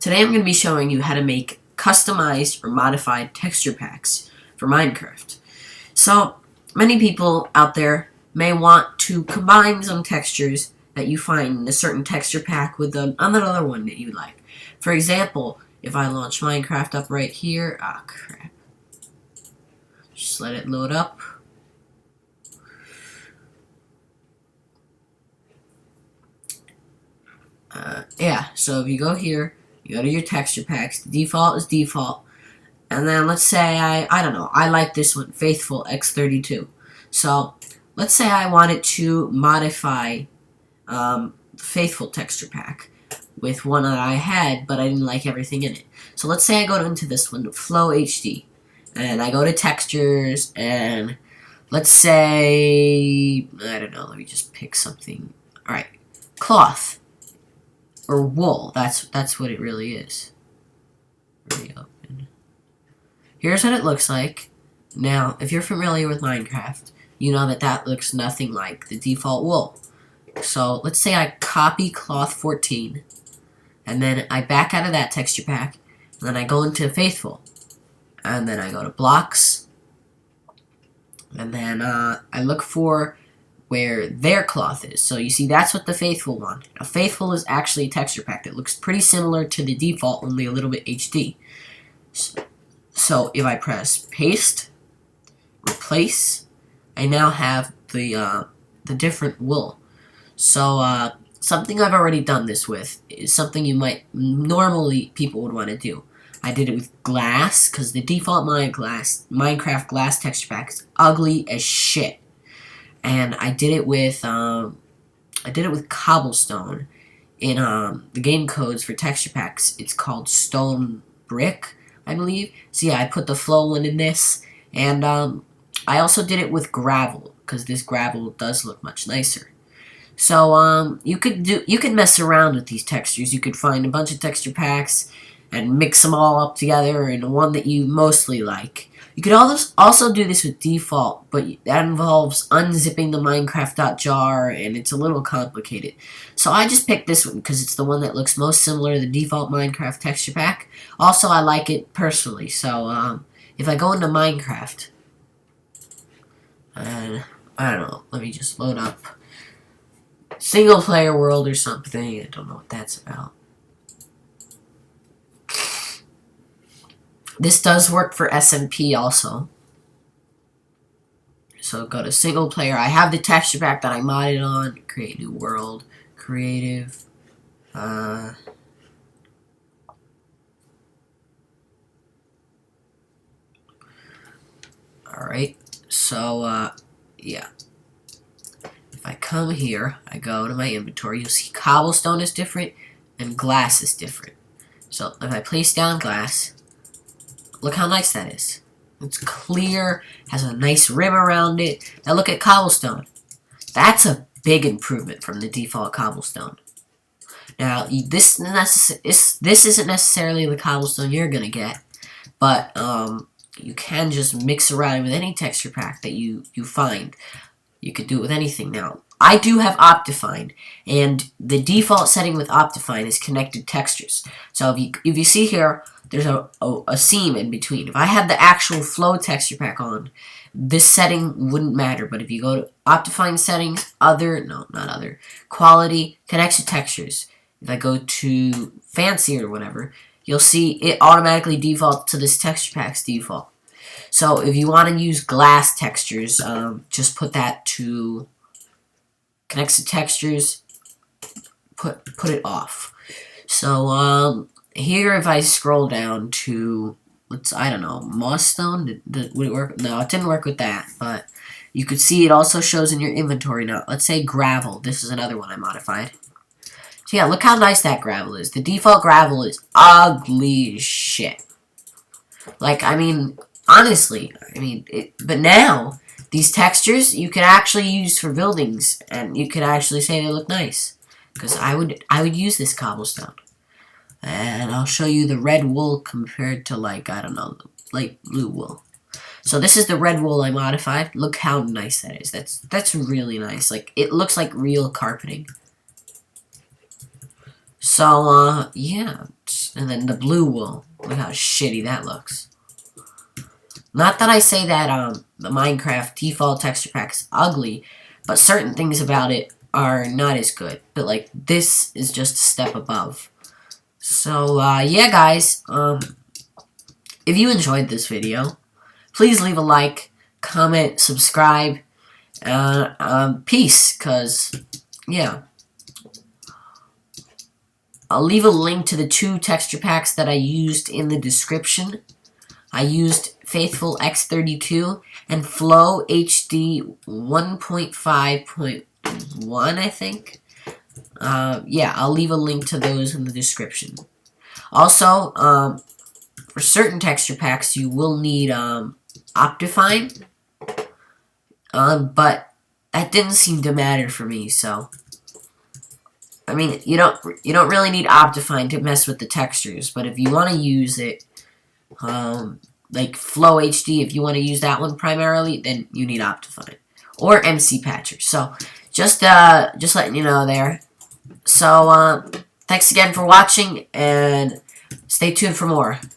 Today I'm going to be showing you how to make customized or modified texture packs for Minecraft. So, many people out there may want to combine some textures that you find in a certain texture pack with another one that you like. For example, if I launch Minecraft up right here, crap. Just let it load up. Yeah, so if you go here, you go to your texture packs, the default is default, and then let's say I don't know, I like this one, Faithful X32. So, let's say I wanted to modify Faithful texture pack with one that I had, but I didn't like everything in it. So let's say I go into this one, Flow HD, and I go to textures, and let's say, I don't know, let me just pick something. Alright, cloth. Or wool. That's what it really is. Reopen. Here's what it looks like. Now, if you're familiar with Minecraft, you know that looks nothing like the default wool. So, let's say I copy cloth 14, and then I back out of that texture pack, and then I go into Faithful, and then I go to blocks, and then I look for where their cloth is. So you see, that's what the Faithful one. Now, Faithful is actually a texture pack that looks pretty similar to the default, only a little bit HD. So if I press paste, replace, I now have the different wool. So something I've already done this with is something you might normally people would want to do. I did it with glass because the default Minecraft glass texture pack is ugly as shit. And I did it with cobblestone. In the game codes for texture packs, it's called stone brick, I believe. So yeah, I put the flow one in this, and I also did it with gravel because this gravel does look much nicer. So you could mess around with these textures. You could find a bunch of texture packs and mix them all up together in one that you mostly like. You could also do this with default, but that involves unzipping the Minecraft.jar, and it's a little complicated. So I just picked this one because it's the one that looks most similar to the default Minecraft texture pack. Also, I like it personally. So if I go into Minecraft, and I don't know, let me just load up single player world or something. I don't know what that's about. This does work for SMP also. So go to single player. I have the texture pack that I modded on. Create new world. Creative. Alright. So, yeah. If I come here, I go to my inventory, you'll see cobblestone is different and glass is different. So if I place down glass, look how nice that is. It's clear, has a nice rim around it. Now look at cobblestone. That's a big improvement from the default cobblestone. Now, this isn't necessarily the cobblestone you're going to get, but you can just mix around with any texture pack that you find. You could do it with anything. Now, I do have Optifine, and the default setting with Optifine is connected textures. So if you see here, there's a seam in between. If I had the actual flow texture pack on, this setting wouldn't matter. But if you go to Optifine settings, quality, connected textures. If I go to fancy or whatever, you'll see it automatically defaults to this texture pack's default. So if you want to use glass textures, just put that to connected textures, put it off. So here, if I scroll down to, I don't know, moss stone, would it work? No, it didn't work with that, but you could see it also shows in your inventory now. Let's say gravel. This is another one I modified. So yeah, look how nice that gravel is. The default gravel is ugly as shit. Like, I mean, honestly, but now, these textures you can actually use for buildings, and you can actually say they look nice. Because I would use this cobblestone. And I'll show you the red wool compared to, like, I don't know, light blue wool. So this is the red wool I modified. Look how nice that is. That's really nice. Like, it looks like real carpeting. So, yeah. And then the blue wool. Look how shitty that looks. Not that I say that the Minecraft default texture pack is ugly, but certain things about it are not as good. But like this is just a step above. So yeah, guys. If you enjoyed this video, please leave a like, comment, subscribe, peace. Cause yeah. I'll leave a link to the 2 texture packs that I used in the description. I used Faithful X32 and Flow HD 1.5.1, I think. Yeah, I'll leave a link to those in the description. Also, for certain texture packs, you will need Optifine. But that didn't seem to matter for me, so... I mean, you don't really need Optifine to mess with the textures, but if you want to use it, like Flow HD, if you want to use that one primarily, then you need Optifine or MC Patcher. So just letting you know there. So thanks again for watching, and stay tuned for more.